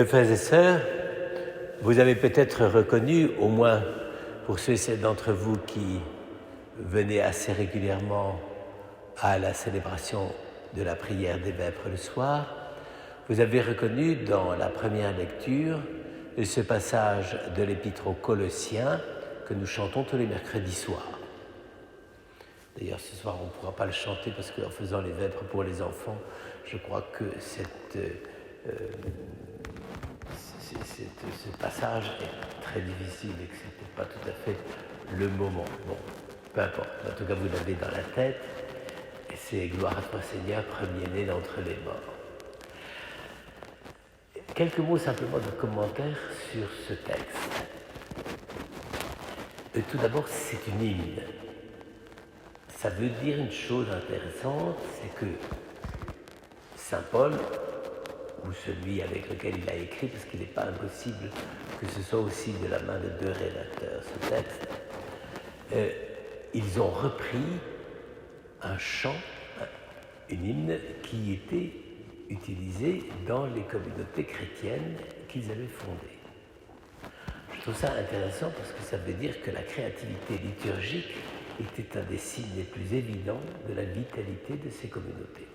Frères et sœurs, vous avez peut-être reconnu, au moins pour ceux et celles d'entre vous qui venaient assez régulièrement à la célébration de la prière des vêpres le soir, vous avez reconnu dans la première lecture ce passage de l'Épître aux Colossiens que nous chantons tous les mercredis soirs. D'ailleurs, ce soir, on ne pourra pas le chanter parce qu'en faisant les vêpres pour les enfants, je crois que ce passage est très difficile et que ce n'était pas tout à fait le moment. Bon, peu importe. En tout cas, vous l'avez dans la tête. Et c'est gloire à toi, Seigneur, premier-né d'entre les morts. Quelques mots simplement de commentaire sur ce texte. Tout d'abord, c'est une hymne. Ça veut dire une chose intéressante, c'est que Saint Paul, ou celui avec lequel il a écrit, parce qu'il n'est pas impossible que ce soit aussi de la main de deux rédacteurs, ce texte, ils ont repris un chant, une hymne qui était utilisée dans les communautés chrétiennes qu'ils avaient fondées. Je trouve ça intéressant parce que ça veut dire que la créativité liturgique était un des signes les plus évidents de la vitalité de ces communautés.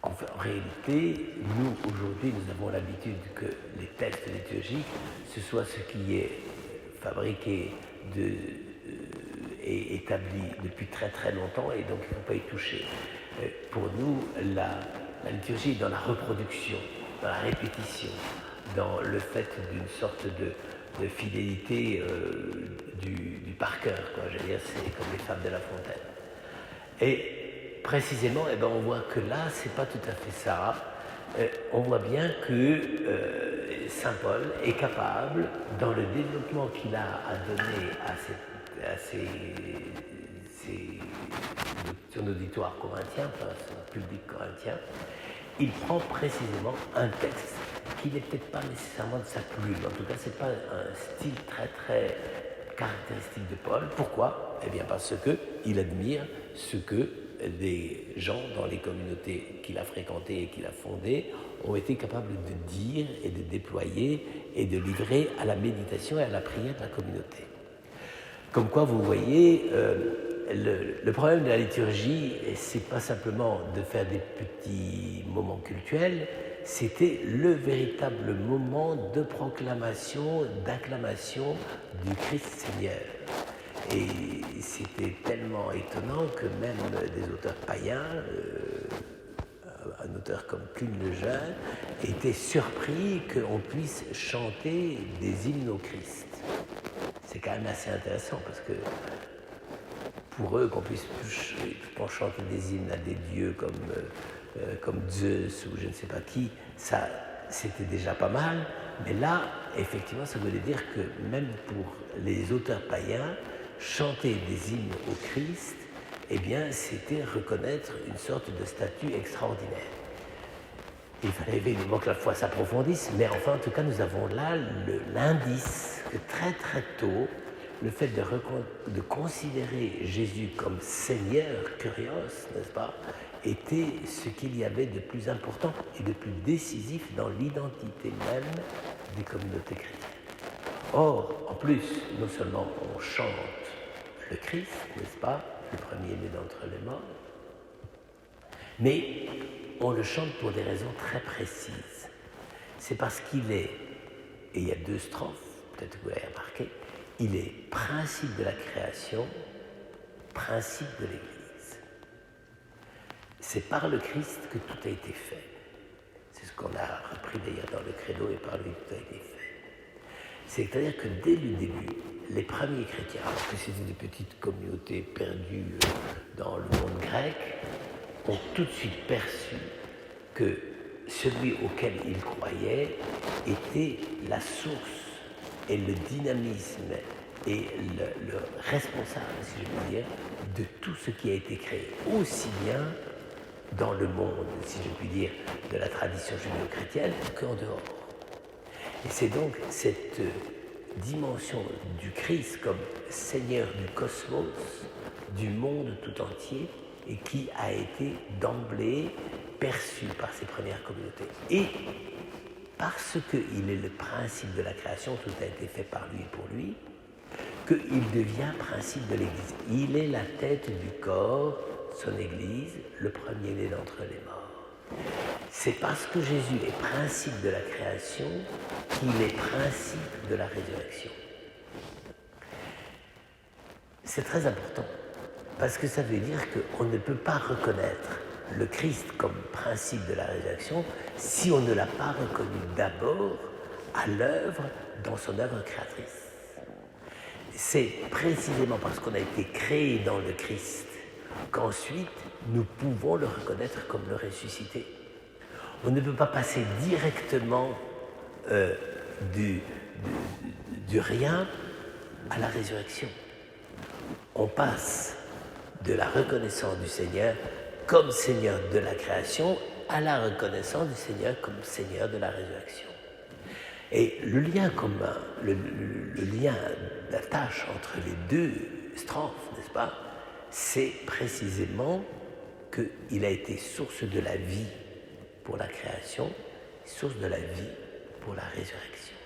En réalité, nous, aujourd'hui, nous avons l'habitude que les textes liturgiques, ce soit ce qui est fabriqué et établi depuis très très longtemps et donc il ne faut pas y toucher. Pour nous, la liturgie est dans la reproduction, dans la répétition, dans le fait d'une sorte de fidélité du par cœur, quoi. Je veux dire, c'est comme les femmes de La Fontaine. Et précisément, on voit que là, c'est pas tout à fait ça. On voit bien que Saint Paul est capable, dans le développement qu'il a à donner à son auditoire corinthien, enfin son public corinthien, il prend précisément un texte qui n'est peut-être pas nécessairement de sa plume. En tout cas, ce n'est pas un style très très caractéristique de Paul. Pourquoi ? Eh bien parce qu'il admire ce que des gens dans les communautés qu'il a fréquentées et qu'il a fondées ont été capables de dire et de déployer et de livrer à la méditation et à la prière de la communauté. Comme quoi, vous voyez, le problème de la liturgie, c'est pas simplement de faire des petits moments cultuels, c'était le véritable moment de proclamation, d'acclamation du Christ Seigneur. Et c'était tellement étonnant que même des auteurs païens, un auteur comme Pline le Jeune, était surpris qu'on puisse chanter des hymnes au Christ. C'est quand même assez intéressant parce que pour eux, qu'on puisse chanter des hymnes à des dieux comme Zeus ou je ne sais pas qui, ça c'était déjà pas mal. Mais là, effectivement, ça voulait dire que même pour les auteurs païens, chanter des hymnes au Christ, eh bien, c'était reconnaître une sorte de statut extraordinaire. Il fallait évidemment que la foi s'approfondisse, mais enfin, en tout cas, nous avons là l'indice que très très tôt, le fait de considérer Jésus comme Seigneur, Kyrios, n'est-ce pas, était ce qu'il y avait de plus important et de plus décisif dans l'identité même des communautés chrétiennes. Or, en plus, non seulement on chante le Christ, n'est-ce pas, le premier-né d'entre les morts, mais on le chante pour des raisons très précises. C'est parce qu'il est, et il y a deux strophes, peut-être que vous l'avez remarqué, il est principe de la création, principe de l'Église. C'est par le Christ que tout a été fait. C'est ce qu'on a repris d'ailleurs dans le credo, et par lui tout a été fait. C'est-à-dire que dès le début, les premiers chrétiens, alors que c'était des petites communautés perdues dans le monde grec, ont tout de suite perçu que celui auquel ils croyaient était la source et le dynamisme et le responsable, si je puis dire, de tout ce qui a été créé, aussi bien dans le monde, si je puis dire, de la tradition judéo-chrétienne qu'en dehors. Et c'est donc cette dimension du Christ comme Seigneur du cosmos, du monde tout entier, et qui a été d'emblée perçue par ces premières communautés. Et parce qu'il est le principe de la création, tout a été fait par lui et pour lui, qu'il devient principe de l'Église. Il est la tête du corps, son Église, le premier-né d'entre les morts. C'est parce que Jésus est principe de la création qu'il est principe de la résurrection. C'est très important, parce que ça veut dire qu'on ne peut pas reconnaître le Christ comme principe de la résurrection si on ne l'a pas reconnu d'abord à l'œuvre, dans son œuvre créatrice. C'est précisément parce qu'on a été créé dans le Christ qu'ensuite nous pouvons le reconnaître comme le ressuscité. On ne peut pas passer directement du rien à la résurrection. On passe de la reconnaissance du Seigneur comme Seigneur de la création à la reconnaissance du Seigneur comme Seigneur de la résurrection. Et le lien commun, le lien d'attache entre les deux strophes, n'est-ce pas, c'est précisément qu'il a été source de la vie pour la création, source de la vie pour la résurrection.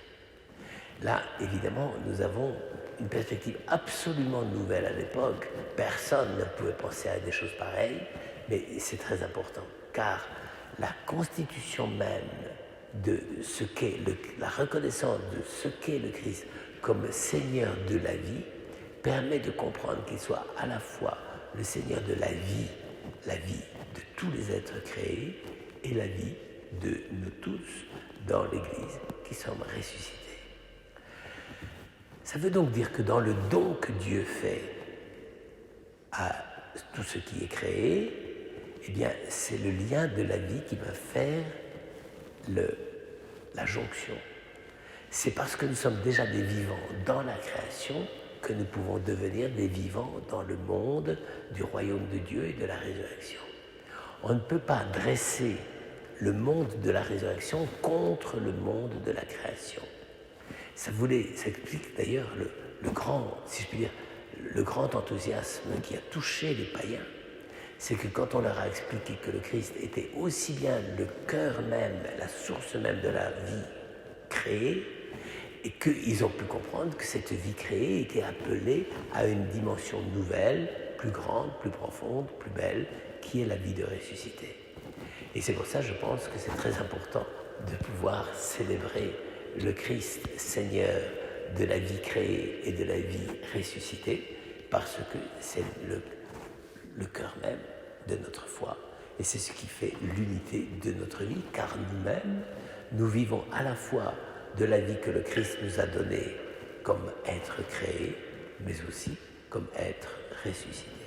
Là, évidemment, nous avons une perspective absolument nouvelle à l'époque. Personne ne pouvait penser à des choses pareilles, mais c'est très important, car la constitution même de ce qu'est la reconnaissance de ce qu'est le Christ comme Seigneur de la vie permet de comprendre qu'il soit à la fois le Seigneur de la vie de tous les êtres créés et la vie de nous tous dans l'Église qui sommes ressuscités. Ça veut donc dire que dans le don que Dieu fait à tout ce qui est créé, eh bien, c'est le lien de la vie qui va faire la jonction. C'est parce que nous sommes déjà des vivants dans la création que nous pouvons devenir des vivants dans le monde du royaume de Dieu et de la résurrection. On ne peut pas dresser le monde de la résurrection contre le monde de la création. Ça explique d'ailleurs le grand, si je puis dire, le grand enthousiasme qui a touché les païens. C'est que quand on leur a expliqué que le Christ était aussi bien le cœur même, la source même de la vie créée, et qu'ils ont pu comprendre que cette vie créée était appelée à une dimension nouvelle, plus grande, plus profonde, plus belle, qui est la vie de ressuscité. Et c'est pour ça, je pense que c'est très important de pouvoir célébrer le Christ Seigneur de la vie créée et de la vie ressuscitée, parce que c'est le cœur même de notre foi. Et c'est ce qui fait l'unité de notre vie, car nous-mêmes, nous vivons à la fois de la vie que le Christ nous a donnée comme être créé, mais aussi comme être ressuscité.